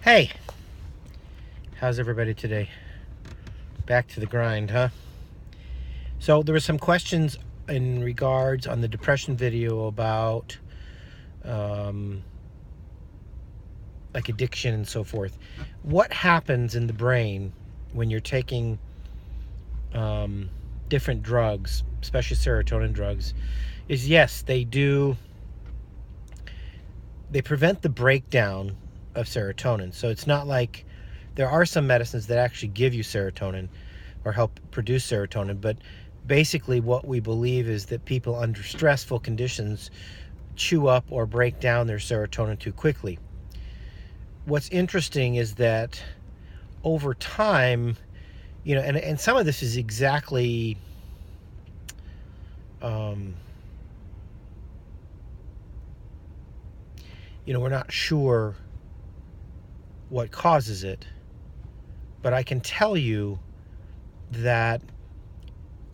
Hey, how's everybody today? Back to the grind, huh? So there were some questions in regards on the depression video about um, like addiction and so forth. What happens in the brain when you're taking different drugs, especially serotonin drugs, is yes, they prevent the breakdown of serotonin. So it's not like there are some medicines that actually give you serotonin or help produce serotonin, but basically what we believe is that people under stressful conditions chew up or break down their serotonin too quickly. What's interesting is that over time, and some of this is exactly um, we're not sure what causes it, but I can tell you that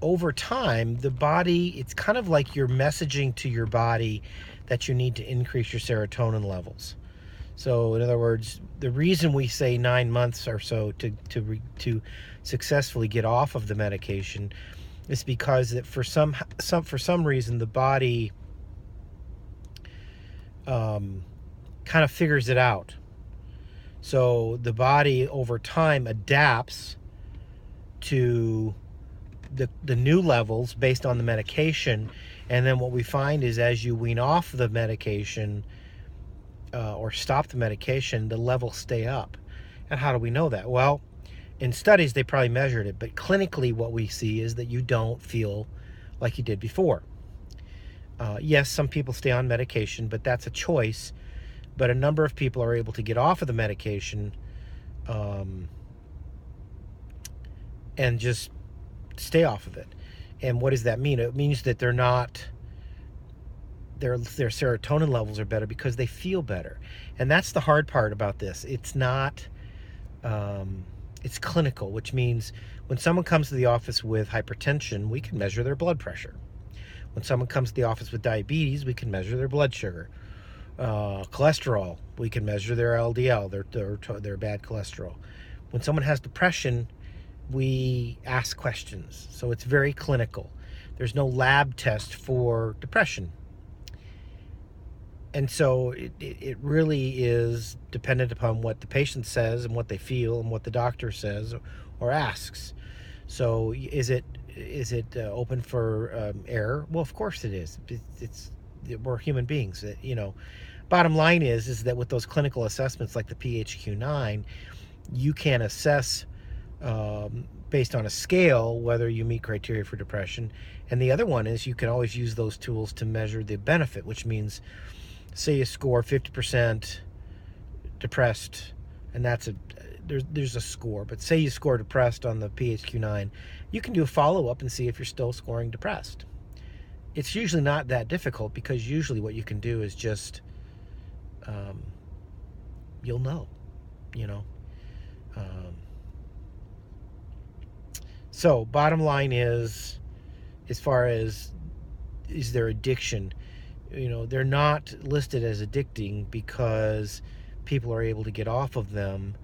over time, the body, it's kind of like you're messaging to your body that you need to increase your serotonin levels. So, in other words, the reason we say 9 months or so to successfully get off of the medication is because that for some reason the body kind of figures it out. So the body over time adapts to the new levels based on the medication, and then what we find is as you wean off the medication or stop the medication, the levels stay up. And how do we know that? Well, in studies they probably measured it, but clinically what we see is that you don't feel like you did before. Yes, some people stay on medication, but that's a choice. But a number of people are able to get off of the medication and just stay off of it. And what does that mean? It means that their serotonin levels are better because they feel better. And that's the hard part about this. It's not it's clinical, which means when someone comes to the office with hypertension, we can measure their blood pressure. When someone comes to the office with diabetes, we can measure their blood sugar. Cholesterol, we can measure their LDL, their bad cholesterol. When someone has depression, we ask questions. So it's very clinical. There's no lab test for depression. And so it really is dependent upon what the patient says and what they feel and what the doctor says or asks. So is it open for error? Well, of course it is. We're human beings. Bottom line is that with those clinical assessments like the PHQ-9, you can assess based on a scale whether you meet criteria for depression. And the other one is you can always use those tools to measure the benefit, which means say you score 50% depressed, and there's a score, but say you score depressed on the PHQ-9, you can do a follow-up and see if you're still scoring depressed. It's usually not that difficult because usually what you can do is just you'll know. So bottom line is, as far as is there addiction, they're not listed as addicting because people are able to get off of them,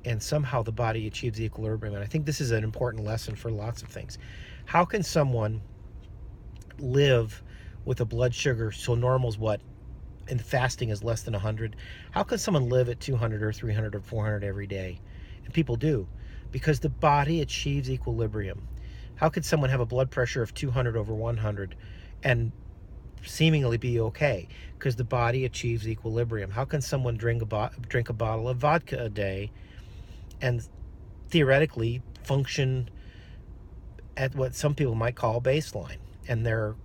and somehow the body achieves equilibrium. And I think this is an important lesson for lots of things. How can someone live with a blood sugar so normal's what, and fasting is less than 100? How can someone live at 200 or 300 or 400 every day? And people do, because the body achieves equilibrium. How could someone have a blood pressure of 200 over 100 and seemingly be okay? Because the body achieves equilibrium. How can someone drink a bottle of vodka a day and theoretically function at what some people might call baseline, and they're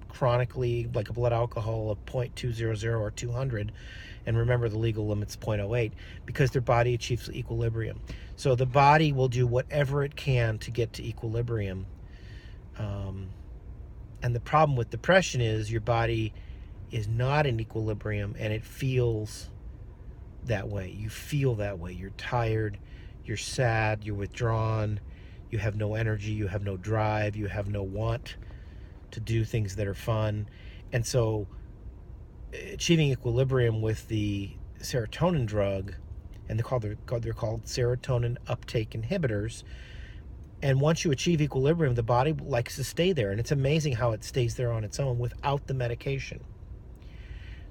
chronically like a blood alcohol of 0.200 or 200, and remember the legal limit's 0.08, because their body achieves equilibrium. So the body will do whatever it can to get to equilibrium. And the problem with depression is your body is not in equilibrium, and it feels that way. You feel that way. You're tired, you're sad, you're withdrawn, you have no energy, you have no drive, you have no want to do things that are fun. And so achieving equilibrium with the serotonin drug, and they're called serotonin uptake inhibitors. And once you achieve equilibrium, the body likes to stay there, and it's amazing how it stays there on its own without the medication.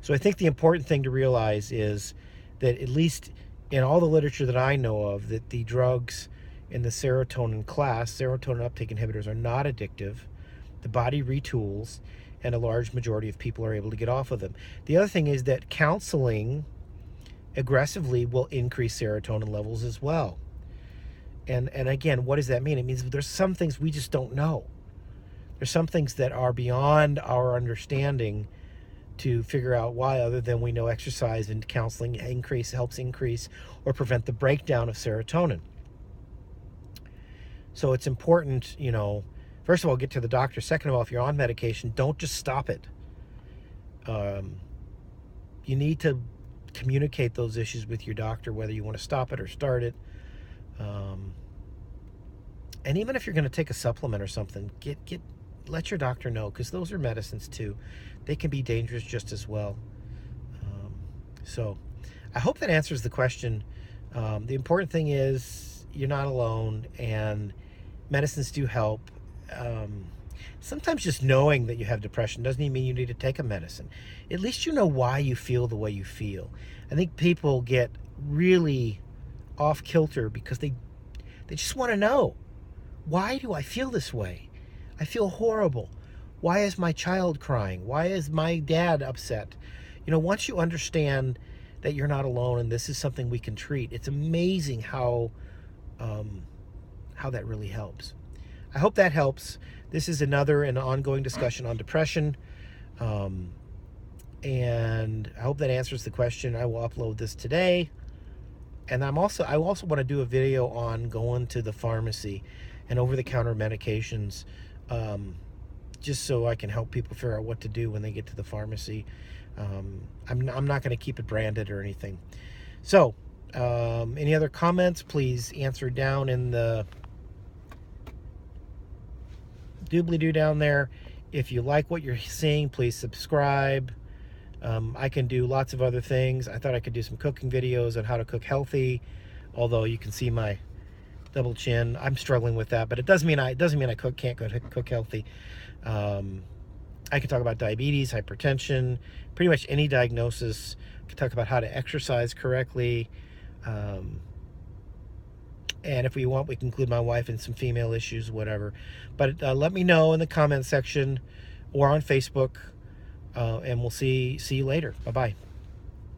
So I think the important thing to realize is that, at least in all the literature that I know of, that the drugs in the serotonin class, serotonin uptake inhibitors, are not addictive. The body retools, and a large majority of people are able to get off of them. The other thing is that counseling aggressively will increase serotonin levels as well. And again, what does that mean? It means there's some things we just don't know. There's some things that are beyond our understanding to figure out why, other than we know exercise and counseling helps increase or prevent the breakdown of serotonin. So it's important, first of all, get to the doctor. Second of all, if you're on medication, don't just stop it. You need to communicate those issues with your doctor, whether you want to stop it or start it. And even if you're going to take a supplement or something, let your doctor know, because those are medicines too. They can be dangerous just as well. So I hope that answers the question. The important thing is you're not alone, and medicines do help. Sometimes just knowing that you have depression doesn't even mean you need to take a medicine. At least you know why you feel the way you feel. I think people get really off kilter because they just want to know, why do I feel this way? I feel horrible. Why is my child crying? Why is my dad upset? Once you understand that you're not alone and this is something we can treat, it's amazing how that really helps. I hope that helps. This is an ongoing discussion on depression. And I hope that answers the question. I will upload this today. And I also want to do a video on going to the pharmacy and over-the-counter medications, just so I can help people figure out what to do when they get to the pharmacy. I'm not going to keep it branded or anything. So, any other comments, please answer down in the doobly-doo down there. If you like what you're seeing, please subscribe. I can do lots of other things. I thought I could do some cooking videos on how to cook healthy, although you can see my double chin. I'm struggling with that, but it doesn't mean I can't cook healthy. I can talk about diabetes, hypertension, pretty much any diagnosis. I can talk about how to exercise correctly. And if we want, we can include my wife in some female issues, whatever. But let me know in the comment section or on Facebook, and we'll see you later. Bye-bye.